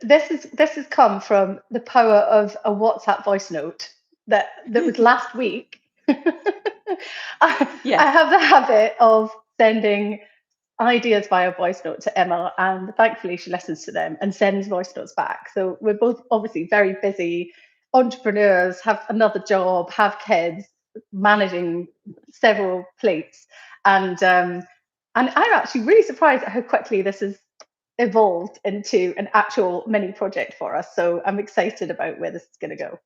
This has come from the power of a WhatsApp voice note that was last week. I Yes. have the habit of sending ideas via voice note to Emma, and thankfully she listens to them and sends voice notes back. So we're both obviously very busy entrepreneurs, have another job, have kids, managing several plates, and I'm actually really surprised at how quickly this has evolved into an actual mini project for us. So I'm excited about where this is going to go.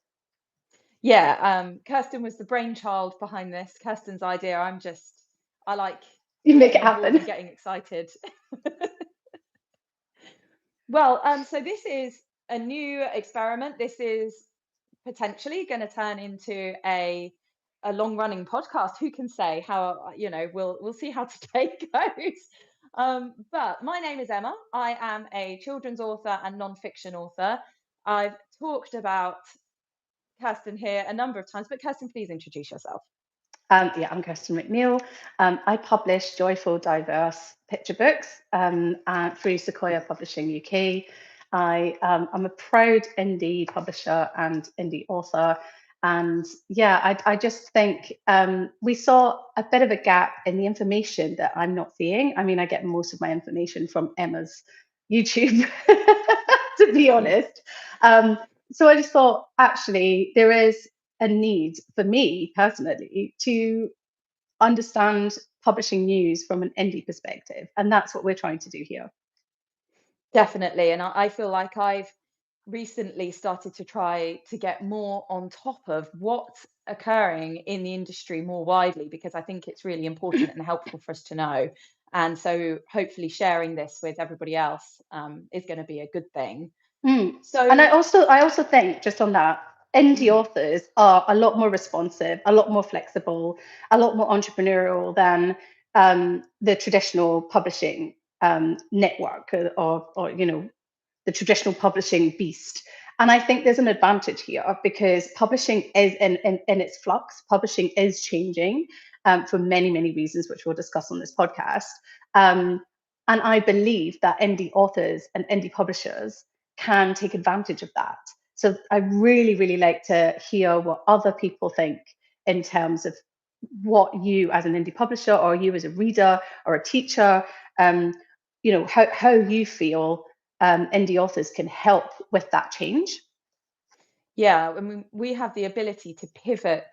Yeah, Kirstin was the brainchild behind this. Kirstin's idea. I like You make it getting on board happen. and getting excited. Well, so this is a new experiment. This is potentially going to turn into a long running podcast. Who can say how, we'll see how today goes. But my name is Emma. I am a children's author and non-fiction author. I've talked about Kirstin here a number of times, but Kirstin, please introduce yourself. Yeah, I'm Kirstin McNeil. I publish joyful, diverse picture books through Sequoia Publishing UK. I'm a proud indie publisher and indie author. And yeah, I just think we saw a bit of a gap in the information that I'm not seeing. I mean, I get most of my information from Emma's YouTube, to be honest. Um, so I just thought, actually, there is a need for me personally to understand publishing news from an indie perspective. And that's what we're trying to do here. Definitely. And I feel like I've recently started to try to get more on top of what's occurring in the industry more widely, because I think it's really important and helpful for us to know. And so hopefully sharing this with everybody else is going to be a good thing. Mm. And So, I also think, just on that, indie mhm, authors are a lot more responsive, a lot more flexible, a lot more entrepreneurial than the traditional publishing network, or the traditional publishing beast. And I think there's an advantage here because publishing is in its flux. Publishing is changing for many, many reasons, which we'll discuss on this podcast. Um, and I believe that indie authors and indie publishers can take advantage of that. So I really, really like to hear what other people think in terms of what you as an indie publisher or you as a reader or a teacher, um, how you feel indie authors can help with that change. yeah, I mean, we have the ability to pivot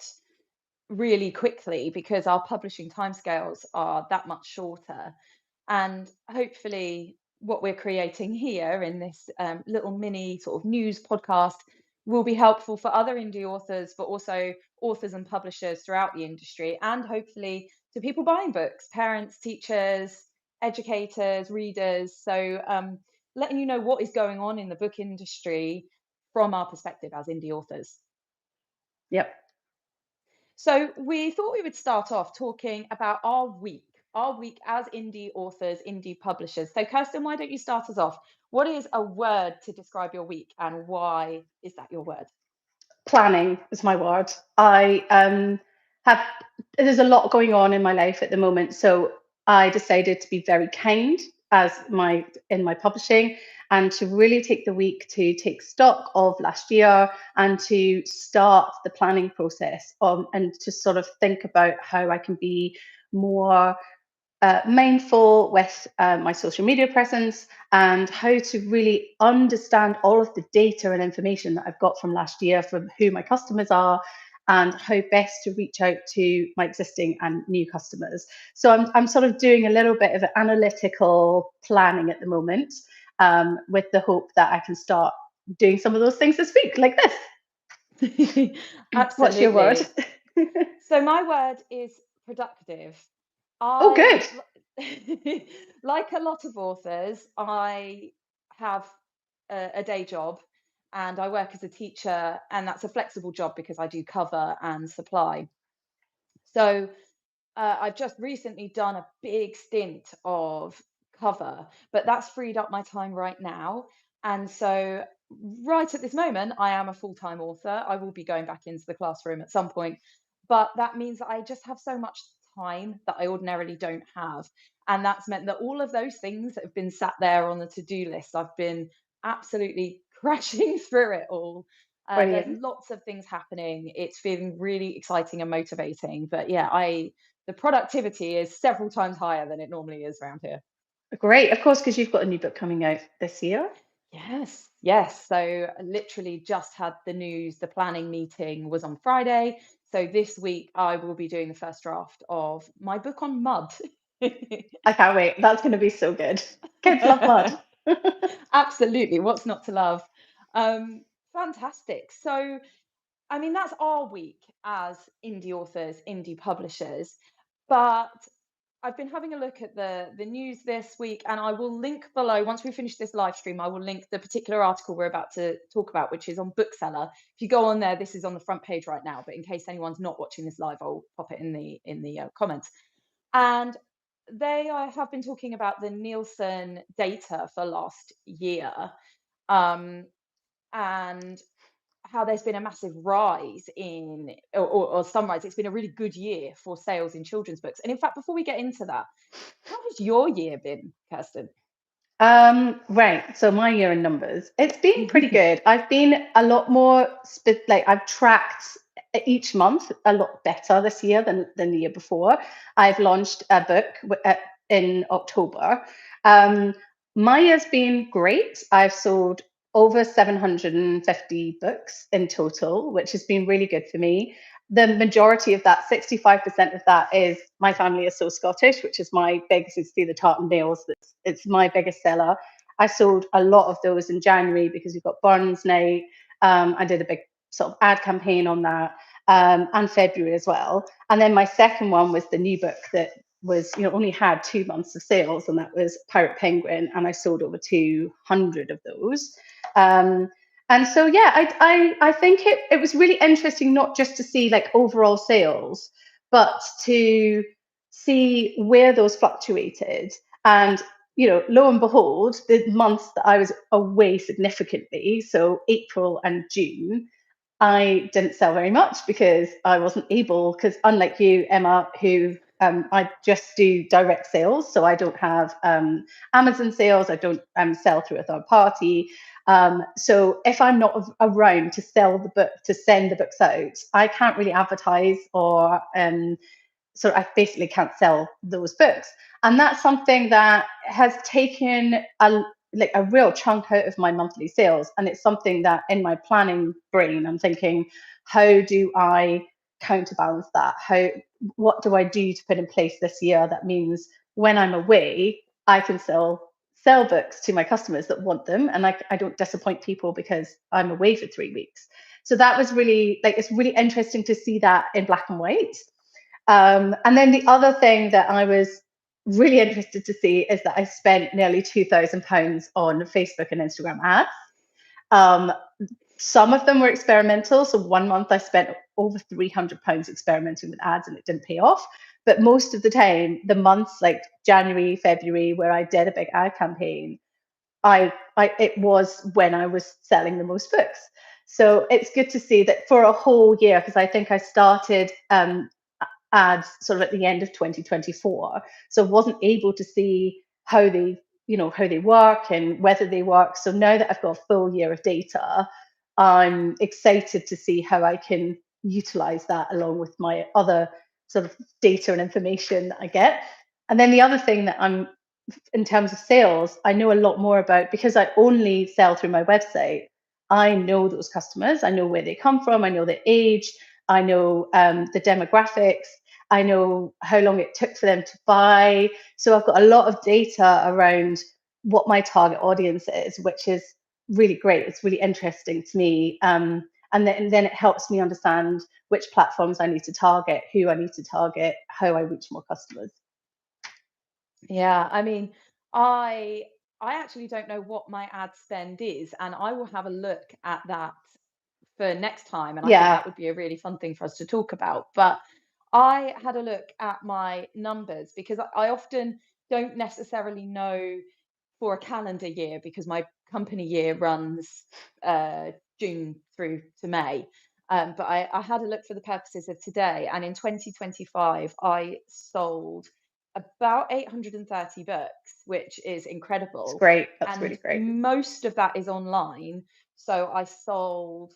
really quickly because our publishing timescales are that much shorter. And hopefully, what we're creating here in this little mini sort of news podcast will be helpful for other indie authors, but also authors and publishers throughout the industry, and hopefully to people buying books, parents, teachers, educators, readers. So, letting you know what is going on in the book industry from our perspective as indie authors. Yep. So we thought we would start off talking about our week as indie authors, indie publishers. So Kirsten, why don't you start us off? What is a word to describe your week and why is that your word? Planning is my word. I have there's a lot going on in my life at the moment, so I decided to be very kind as my in my publishing and to really take the week to take stock of last year and to start the planning process and to sort of think about how I can be more mindful with my social media presence and how to really understand all of the data and information that I've got from last year, from who my customers are, and how best to reach out to my existing and new customers. So I'm sort of doing a little bit of analytical planning at the moment, with the hope that I can start doing some of those things this week, like this. What's your word? Absolutely. So my word is productive. Oh, good. I, like a lot of authors, I have a day job and I work as a teacher, and that's a flexible job because I do cover and supply. So I've just recently done a big stint of cover, but that's freed up my time right now. And so, right at this moment, I am a full time author. I will be going back into the classroom at some point, but that means that I just have so much time that I ordinarily don't have. And that's meant that all of those things that have been sat there on the to do list, I've been absolutely crashing through it all. There's Brilliant. lots of things happening. It's feeling really exciting and motivating. But yeah, I the productivity is several times higher than it normally is around here. Great. Of course, because you've got a new book coming out this year. Yes, yes. So I literally just had the news. The planning meeting was on Friday. So this week I will be doing the first draft of my book on mud. I can't wait. That's going to be so good. Kids love mud. Absolutely. What's not to love? Um, Fantastic. So, I mean, that's our week as indie authors, indie publishers. But I've been having a look at the news this week, and I will link below. Once we finish this live stream, I will link the particular article we're about to talk about, which is on Bookseller. If you go on there, this is on the front page right now. But in case anyone's not watching this live, I'll pop it in the comments. And they have been talking about the Nielsen data for last year, um, and how there's been a massive rise in, or some rise. It's been a really good year for sales in children's books. And in fact, before we get into that, how has your year been, Kirstin? Right. So my year in numbers, it's been pretty good. I've been a lot more like I've tracked each month a lot better this year than the year before. I've launched a book in October. Um, my year's been great. I've sold over 750 books in total, which has been really good for me. The majority of that, 65% of that, is my family is so Scottish, which is my biggest. You see the tartan nails. It's my biggest seller. I sold a lot of those in January because we've got Burns Night. I did a big sort of ad campaign on that, and February as well. And then my second one was the new book that was, only had 2 months of sales, and that was Pirate Penguin, and I sold over 200 of those. Um, and so, yeah, I think it was really interesting not just to see like overall sales, but to see where those fluctuated. And lo and behold, the months that I was away significantly, so April and June, I didn't sell very much because I wasn't able, because unlike you, Emma, who I just do direct sales, so I don't have Amazon sales, I don't sell through a third party. So if I'm not around to sell the book, to send the books out, I can't really advertise, or so I basically can't sell those books. And that's something that has taken a real chunk out of my monthly sales. And it's something that in my planning brain, I'm thinking, how do I counterbalance that? What do I do to put in place this year that means when I'm away, I can sell books to my customers that want them, and I don't disappoint people because I'm away for 3 weeks. So that was really it's really interesting to see that in black and white. And then the other thing that I was really interested to see is that I spent nearly £2,000 on Facebook and Instagram ads. Um, some of them were experimental. So one month I spent over £300 experimenting with ads and it didn't pay off. But most of the time, the months like January, February, where I did a big ad campaign, it was when I was selling the most books. So it's good to see that for a whole year, because I think I started ads sort of at the end of 2024, so wasn't able to see how they work and whether they work. So now that I've got a full year of data, I'm excited to see how I can utilize that along with my other sort of data and information that I get. And then the other thing that I'm in terms of sales, I know a lot more about, because I only sell through my website. I know those customers. I know where they come from. I know their age. I know the demographics. I know how long it took for them to buy. So I've got a lot of data around what my target audience is, which is really great. It's really interesting to me. And then it helps me understand which platforms I need to target, who I need to target, how I reach more customers. Yeah, I mean, I I actually don't know what my ad spend is, and I will have a look at that for next time. And I think Yeah. that would be a really fun thing for us to talk about. But I had a look at my numbers because I often don't necessarily know for a calendar year because my company year runs June through to May. But I had a look for the purposes of today, and in 2025, I sold about 830 books, which is It's incredible. great. That's And really great. most of that is online. So I sold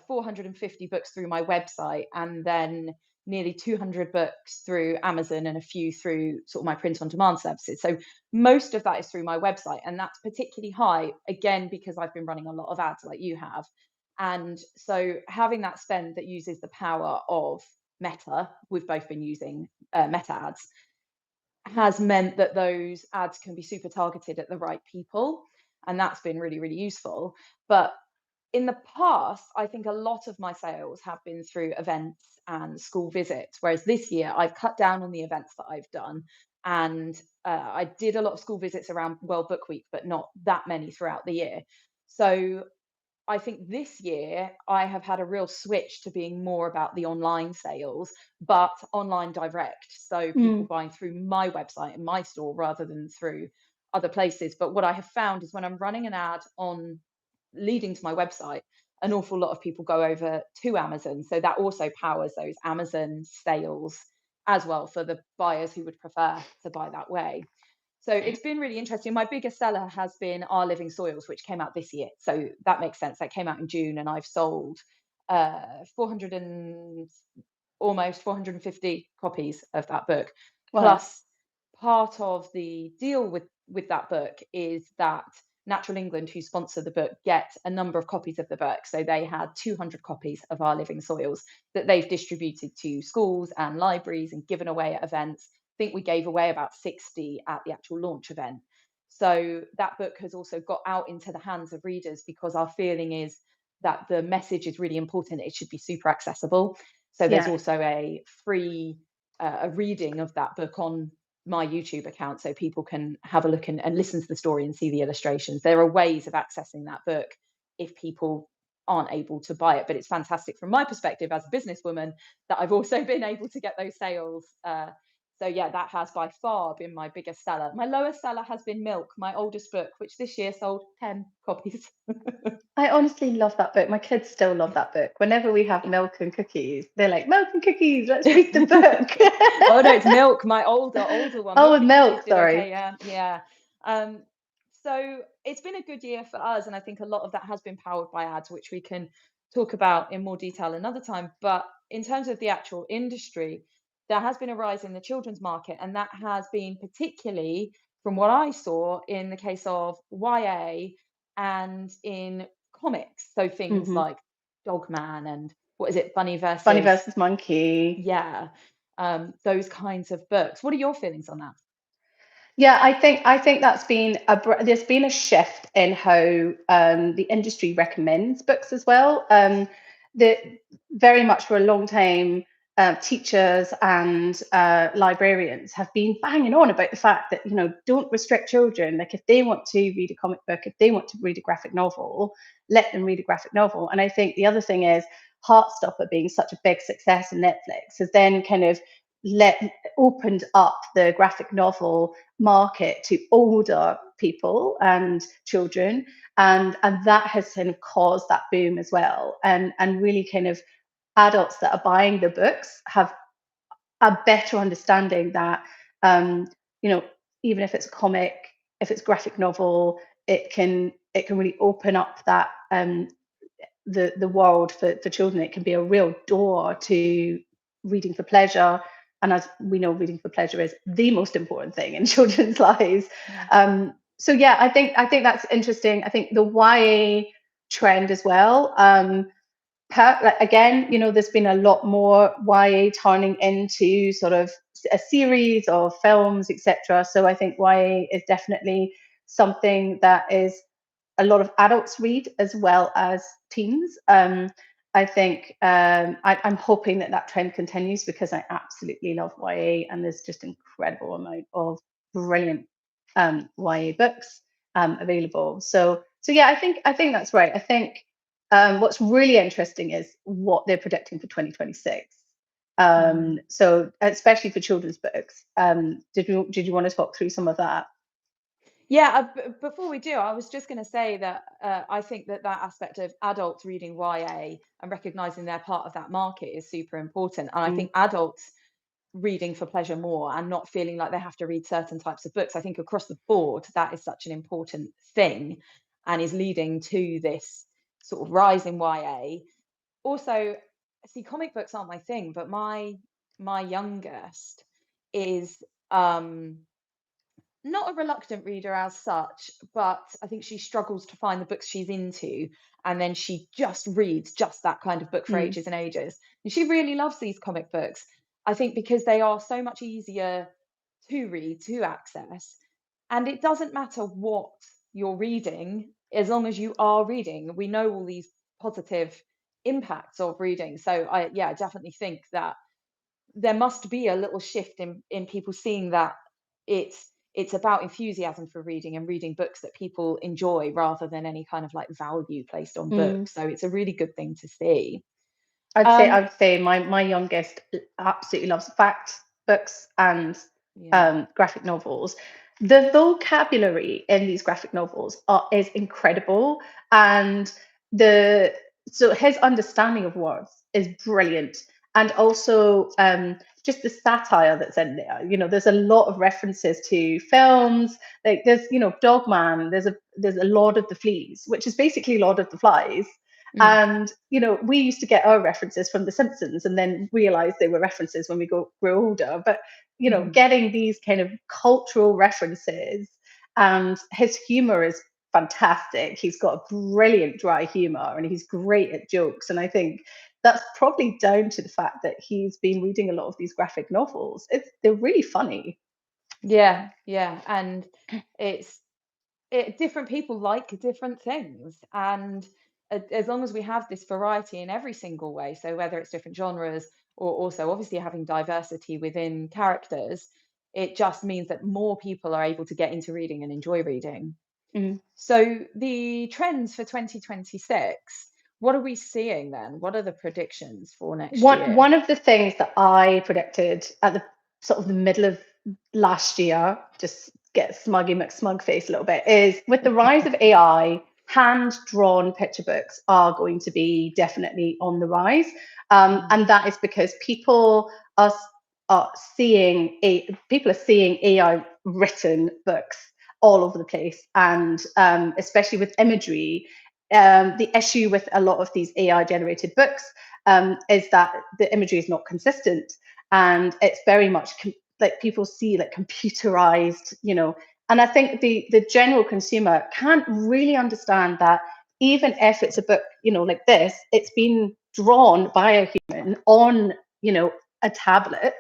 450 books through my website, and then nearly 200 books through Amazon, and a few through sort of my print on demand services. So most of that is through my website. And that's particularly high, again, because I've been running a lot of ads like you have. And so having that spend that uses the power of Meta, we've both been using Meta ads, has meant that those ads can be super targeted at the right people. And that's been really, really useful. But in the past, I think a lot of my sales have been through events and school visits, whereas this year I've cut down on the events that I've done. And I did a lot of school visits around World Book Week, but not that many throughout the year. So I think this year I have had a real switch to being more about the online sales, but online direct. So people Mm, buying through my website and my store rather than through other places. But what I have found is when I'm running an ad on leading to my website, an awful lot of people go over to Amazon. So that also powers those Amazon sales as well for the buyers who would prefer to buy that way. So it's been really interesting. My biggest seller has been Our Living Soils, which came out this year. So that makes sense. That came out in June, and I've sold 400 and almost 450 copies of that book. wow. Plus, part of the deal with that book is that Natural England, who sponsor the book, get a number of copies of the book. So they had 200 copies of Our Living Soils that they've distributed to schools and libraries and given away at events. I think we gave away about 60 at the actual launch event. So that book has also got out into the hands of readers because our feeling is that the message is really important. It should be super accessible. So there's Yeah. also a free a reading of that book on my YouTube account so people can have a look and listen to the story and see the illustrations. There are ways of accessing that book if people aren't able to buy it, but it's fantastic from my perspective as a businesswoman that I've also been able to get those sales. So yeah, that has by far been my biggest seller. My lowest seller has been Milk, my oldest book, which this year sold 10 copies. I honestly love that book. My kids still love that book. Whenever we have milk and cookies, they're like, milk and cookies, let's read the book. Oh no, it's Milk, my older one. Oh, Milk with and Cookies milk, did okay, sorry. yeah, yeah. Um, so it's been a good year for us, and I think a lot of that has been powered by ads, which we can talk about in more detail another time. But in terms of the actual industry, there has been a rise in the children's market, and that has been particularly from what I saw in the case of YA and in comics. So things Hmm. like Dogman and what is it, Bunny Bunny versus, versus Monkey. yeah, those kinds of books. What are your feelings on that? Yeah, I think that's been there's been a shift in how the industry recommends books as well. The very much for a long time, teachers and librarians have been banging on about the fact that don't restrict children. Like if they want to read a comic book, if they want to read a graphic novel, let them read a graphic novel. And I think the other thing is Heartstopper being such a big success in Netflix has then kind of let opened up the graphic novel market to older people and children, and that has kind of caused that boom as well, and really kind of adults that are buying the books have a better understanding that you know even if it's a comic, if it's graphic novel, it can really open up that the world for children. It can be a real door to reading for pleasure. And as we know, reading for pleasure is the most important thing in children's lives. Yeah. So yeah, I think that's interesting. I think the YA trend as well. Like, again, there's been a lot more YA turning into sort of a series of films, etc. So I think YA is definitely something that is a lot of adults read as well as teens. I think I'm hoping that trend continues because I absolutely love YA, and there's just incredible amount of brilliant YA books available. So yeah, I think that's right. I think what's really interesting is what they're predicting for 2026. Mm. So especially for children's books. Did you want to talk through some of that? Yeah, before we do, I was just going to say that I think that that aspect of adults reading YA and recognizing they're part of that market is super important. And I Mm, think adults reading for pleasure more and not feeling like they have to read certain types of books. I think across the board, that is such an important thing and is leading to this sort of rise in YA. Also, see, comic books aren't my thing, but my youngest is not a reluctant reader as such, but I think she struggles to find the books she's into, and then she just reads just that kind of book for Mm, ages and ages. And she really loves these comic books. I think because they are so much easier to read, to access, and it doesn't matter what you're reading as long as you are reading. We know all these positive impacts of reading. So yeah, I definitely think that there must be a little shift in people seeing that it's about enthusiasm for reading and reading books that people enjoy rather than any kind of like value placed on mm. books. So it's a really good thing to see. I Um, would say my youngest absolutely loves fact books and yeah. graphic novels. The vocabulary in these graphic novels is incredible, and the so his understanding of words is brilliant, and also just the satire that's in there. There's a lot of references to films. Like there's Dogman. There's a Lord of the Fleas, which is basically Lord of the Flies, Mm, and we used to get our references from The Simpsons, and then realize they were references when we grew older. But mhm. getting these kind of cultural references, and his humor is fantastic. He's got a brilliant dry humor, and he's great at jokes. And I think that's probably down to the fact that he's been reading a lot of these graphic novels. They're really funny. Yeah, yeah, and it's different people like different things, and as long as we have this variety in every single way, so whether it's different genres or also obviously having diversity within characters, it just means that more people are able to get into reading and enjoy reading. Mm. So the trends for 2026, what are we seeing then? What are the predictions for next One year? one of the things that I predicted at the sort of the middle of last year, just get smuggy McSmug face a little bit, is with the rise of AI, hand-drawn picture books are going to be definitely on the rise. Mm, And that is because are, are people are seeing AI written books all over the place, and especially with imagery. The issue with a lot of these AI generated books is that the imagery is not consistent, and it's very much like people see like computerized. And I think the general consumer can't really understand that, even if it's a book like this, it's been drawn by a human on you know a tablet,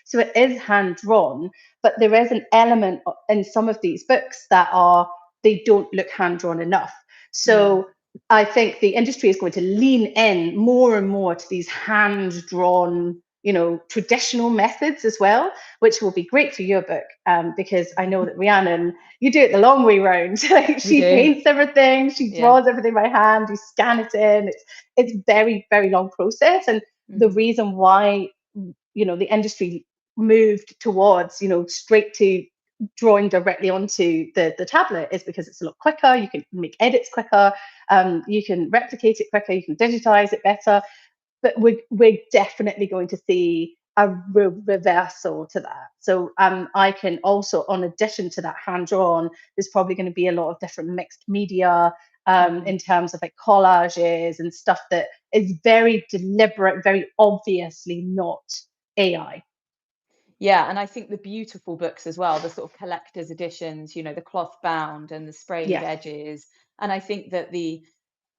so it is hand drawn, but there is an element in some of these books that are they don't look hand drawn enough. mm, So I think the industry is going to lean in more and more to these hand drawn, traditional methods as well, which will be great for your book, because I know that Rhiannon, you do it the long way round. Like, we she do. paints everything, she Yeah. draws everything by hand, you scan it in. It's very, very long process. And the Mhm. reason why, the industry moved towards, straight to drawing directly onto the tablet is because it's a lot quicker. You can make edits quicker, you can replicate it quicker, you can digitize it better. But we're definitely going to see a reversal to that. So I can also, on addition to that hand drawn, there's probably going to be a lot of different mixed media, Mhm. in terms of like collages and stuff that is very deliberate, very obviously not AI. Yeah, and I think the beautiful books as well, the sort of collector's editions, the cloth bound and the sprayed Yes. edges. And I think that the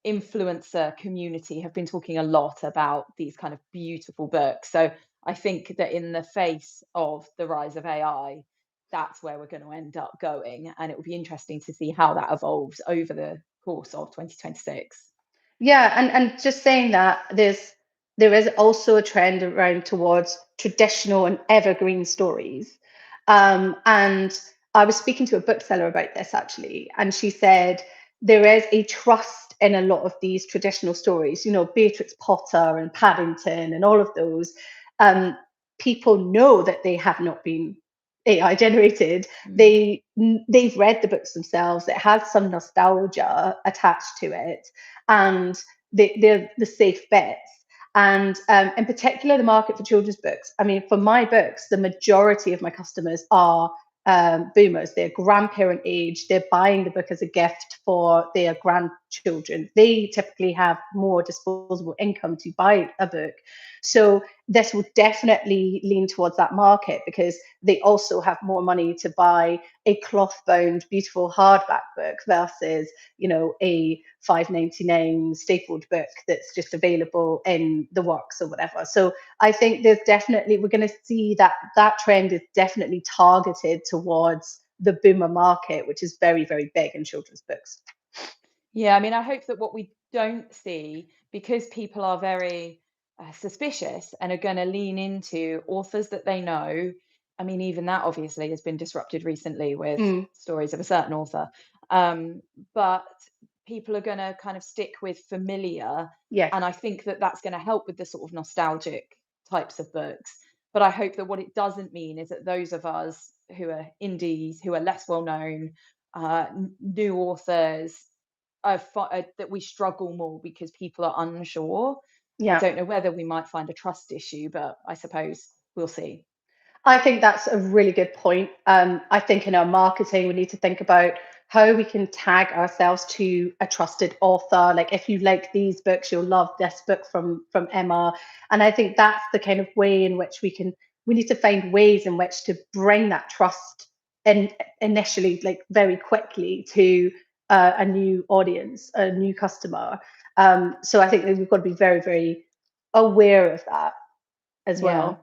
influencer community have been talking a lot about these kind of beautiful books. So I think that in the face of the rise of AI, that's where we're going to end up going. And it will be interesting to see how that evolves over the course of 2026. Yeah, and just saying that there is also a trend around towards traditional and evergreen stories. And I was speaking to a bookseller about this actually, and she said there is a trust in a lot of these traditional stories, Beatrix Potter and Paddington and all of those. Um, People know that they have not been AI generated. Mm, They've read the books themselves. It has some nostalgia attached to it, and they're the safe bets. And in particular, the market for children's books. I mean, for my books, the majority of my customers are boomers. They're grandparent age. They're buying the book as a gift for their grandchildren. They typically have more disposable income to buy a book. So this will definitely lean towards that market because they also have more money to buy a cloth bound, beautiful hardback book versus, a 5.99 stapled book that's just available in the works or whatever. So I think we're going to see that trend is definitely targeted towards the boomer market, which is very, very big in children's books. Yeah, I mean, I hope that what we don't see, because people are very suspicious and are going to lean into authors that they know. I mean, even that obviously has been disrupted recently with Mm, stories of a certain author. But people are going to kind of stick with familiar. yes. And I think that that's going to help with the sort of nostalgic types of books. But I hope that what it doesn't mean is that those of us who are indies, who are less well known, new authors, that we struggle more because people are unsure. I Yeah. don't know whether we might find a trust issue, but I suppose we'll see. I think that's a really good point. I think in our marketing, we need to think about how we can tag ourselves to a trusted author. Like, if you like these books, you'll love this book from Emma. And I think that's the kind of way in which we need to find ways in which to bring that trust in initially, like very quickly, to a new audience, a new customer. So I think that we've got to be very, very aware of that as Yeah. well.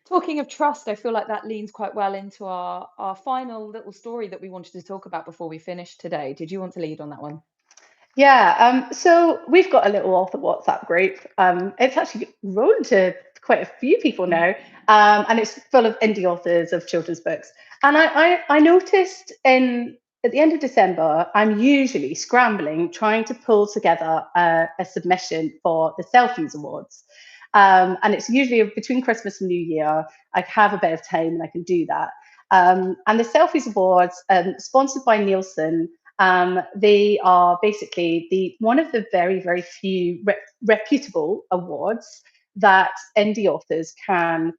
Talking of trust, I feel like that leans quite well into our final little story that we wanted to talk about before we finish today. Did you want to lead on that one? Yeah, so we've got a little author WhatsApp group. It's actually grown to quite a few people now, and it's full of indie authors of children's books. And I noticed at the end of December, I'm usually scrambling trying to pull together a submission for the Selfies Awards. And it's usually between Christmas and New Year. I have a bit of time and I can do that. And the Selfies Awards, sponsored by Nielsen, they are basically the one of the very, very few reputable awards that indie authors can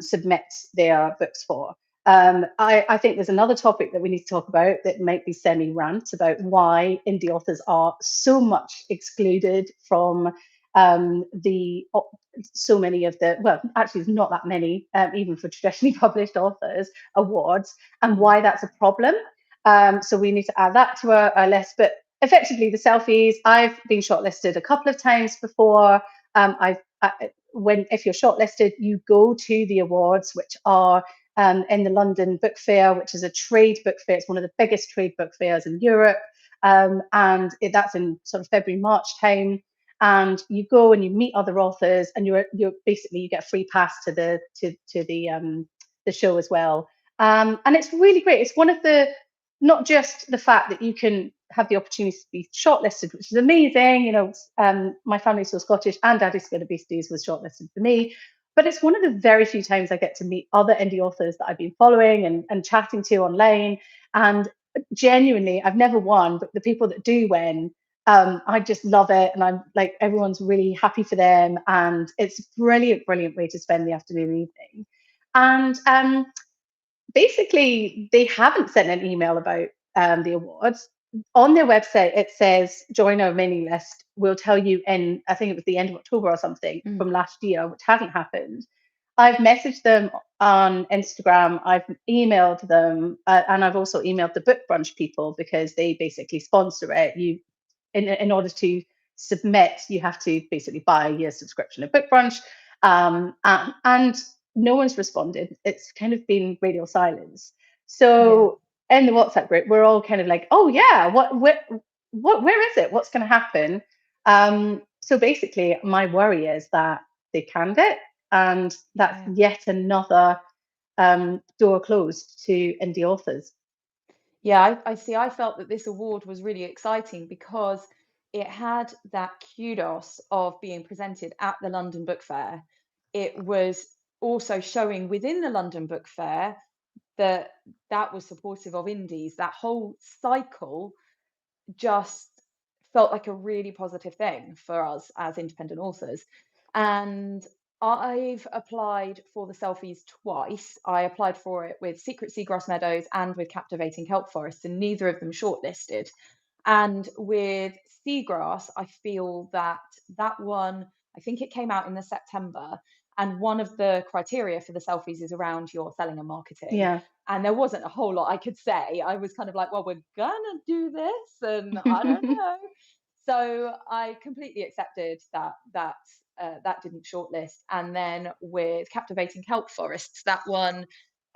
submit their books for. I think there's another topic that we need to talk about that might be semi rant about why indie authors are so much excluded from the so many of the, well, actually there's not that many, even for traditionally published authors, awards, and Mm. why that's a problem. So we need to add that to our list. But effectively, the selfies, I've been shortlisted a couple of times before. When if you're shortlisted, you go to the awards, which are in the London Book Fair, which is a trade book fair. It's one of the biggest trade book fairs in Europe, that's in sort of February, March time. And you go and you meet other authors, and you're basically you get a free pass to the show as well. And it's really great. It's one of the not just the fact that you can have the opportunity to be shortlisted, which is amazing. My family's so Scottish, and Daddy's Skin Beasties was shortlisted for me. But it's one of the very few times I get to meet other indie authors that I've been following and chatting to online. And genuinely, I've never won, but the people that do win, I just love it. And I'm like, everyone's really happy for them. And it's a brilliant, brilliant way to spend the afternoon and evening. And basically, they haven't sent an email about the awards. On their website, it says join our mailing list. We'll tell you in, I think it was the end of October or something Mm. from last year, which hasn't happened. I've messaged them on Instagram, I've emailed them, and I've also emailed the book brunch people because they basically sponsor it. In order to submit, you have to basically buy a year's subscription of book brunch. And no one's responded. It's kind of been radio silence. Yeah. So in the WhatsApp group, we're all kind of like, oh yeah, where is it? What's going to happen? So basically, my worry is that they canned it, and that's Yeah. yet another door closed to indie authors. Yeah, I see. I felt that this award was really exciting because it had that kudos of being presented at the London Book Fair. It was also showing within the London Book Fair that that was supportive of indies. That whole cycle just felt like a really positive thing for us as independent authors. And I've applied for the selfies twice. I applied for it with Secret Seagrass Meadows and with Captivating Kelp Forests, and neither of them shortlisted. And with Seagrass, I feel that that one, I think it came out in the September, and one of the criteria for the selfies is around your selling and marketing. Yeah. And there wasn't a whole lot I could say. I was kind of like, well, we're gonna do this, and I don't know. So I completely accepted that didn't shortlist. And then with Captivating Kelp Forests, that one,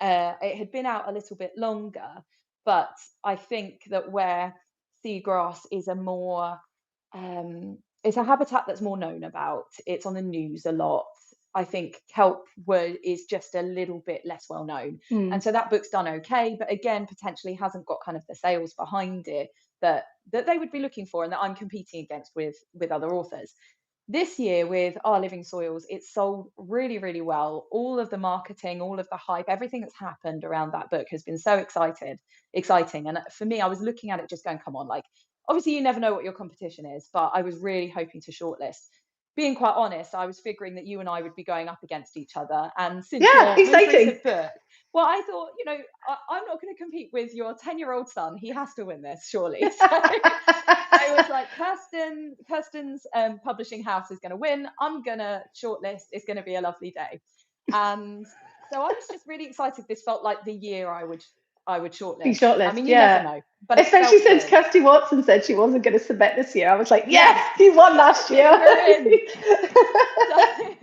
it had been out a little bit longer, but I think that where seagrass is a more it's a habitat that's more known about. It's on the news a lot. I think kelp wood is just a little bit less well known. Mm. And so that book's done okay, but again, potentially hasn't got kind of the sales behind it that they would be looking for and that I'm competing against with other authors. This year with Our Living Soils, it's sold really, really well. All of the marketing, all of the hype, everything that's happened around that book has been so exciting. And for me, I was looking at it just going, come on, like obviously you never know what your competition is, but I was really hoping to shortlist. Being quite honest, I was figuring that you and I would be going up against each other. And since Yeah, your most exciting. recent book, well, I thought, I'm not going to compete with your 10-year-old son. He has to win this, surely. So I was like, Kirstin's publishing house is going to win. I'm going to shortlist. It's going to be a lovely day. And so I was just really excited. This felt like the year I would Be shortlist. I shortlist, mean, you never yeah. know, but it Especially felt since good. Kirsty Watson said she wasn't going to submit this year. I was like, yes, Yes, he won last year. we're in. So,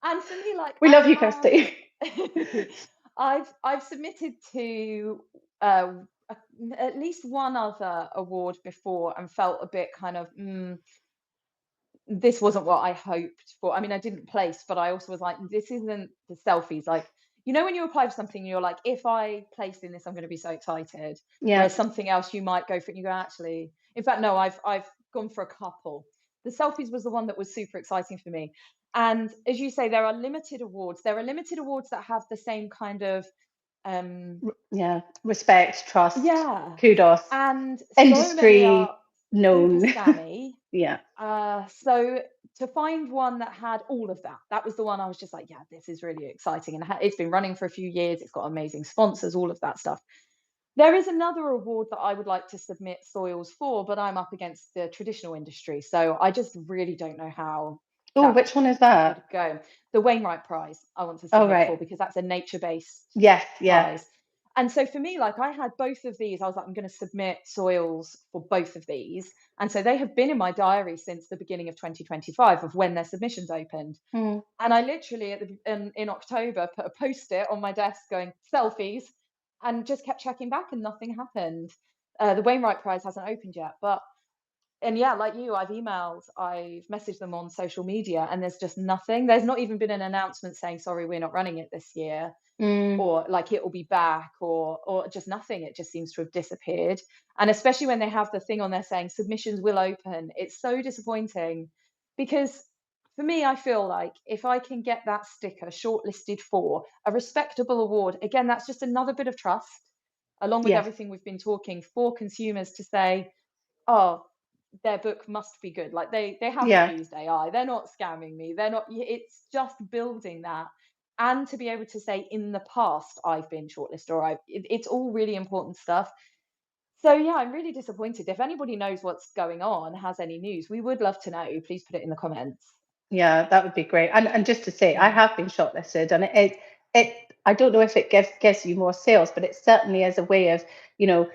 and for me, like We love you, Kirsty. I've submitted to at least one other award before and felt a bit kind of this wasn't what I hoped for. I mean, I didn't place, but I also was like, this isn't the selfies. Like, when you apply for something, you're like, if I place in this, I'm going to be so excited. Yeah. Whereas something else, you might go for it and you go, actually, in fact, no, I've gone for a couple. The selfies was the one that was super exciting for me. And as you say, there are limited awards. There are limited awards that have the same kind of Yeah. Respect, trust, yeah. kudos, And so many are industry super known. scammy. Yeah. So to find one that had all of that, that was the one I was just like, yeah, this is really exciting. And it's been running for a few years. It's got amazing sponsors, all of that stuff. There is another award that I would like to submit soils for, but I'm up against the traditional industry. So I just really don't know how Oh, that which one is that? would go. The Wainwright Prize I want to Oh, submit right. for because that's a nature-based Yes, yeah. prize. And so for me, like I had both of these, I was like, I'm going to submit soils for both of these. And so they have been in my diary since the beginning of 2025 of when their submissions opened. Mm. And I literally in October put a post-it on my desk going selfies and just kept checking back and nothing happened. The Wainwright Prize hasn't opened yet, but and yeah, like you, I've messaged them on social media and there's just nothing. There's not even been an announcement saying, sorry, we're not running it this year, Mm. or like it will be back, or just nothing. It just seems to have disappeared. And especially when they have the thing on there saying submissions will open, it's so disappointing because for me, I feel like if I can get that sticker shortlisted for a respectable award, again, that's just another bit of trust, along with Yes. everything we've been talking for consumers to say, oh, their book must be good. Like they haven't Yeah. used AI. They're not scamming me. They're not. It's just building that, and to be able to say in the past I've been shortlisted or it's all really important stuff. So yeah, I'm really disappointed. If anybody knows what's going on, has any news, we would love to know. Please put it in the comments. Yeah, that would be great. And just to say, I Mm. have been shortlisted, and it I don't know if it gives you more sales, but it certainly is a way of, you know,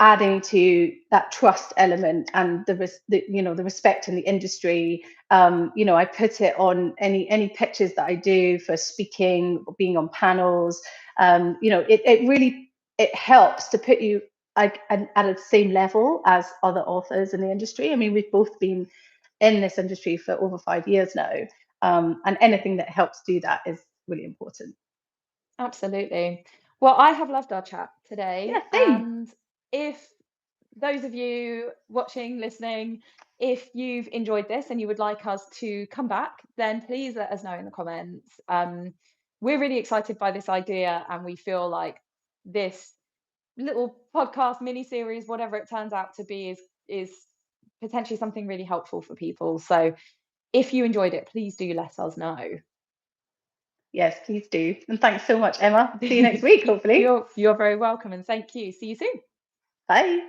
adding to that trust element and the respect in the industry. I put it on any pitches that I do for speaking or being on panels. It really it helps to put you like at the same level as other authors in the industry. I mean, we've both been in this industry for over 5 years now, and anything that helps do that is really important. Absolutely. Well, I have loved our chat Yeah, today, same. and if those of you watching, listening, if you've enjoyed this and you would like us to come back, then please let us know in the comments. We're really excited by this idea, and we feel like this little podcast mini series, whatever it turns out to be, is potentially something really helpful for people. So if you enjoyed it, please do let us know. Yes, please do. And thanks so much, Emma. See you next week, hopefully. You're very welcome, and thank you. See you soon. Bye.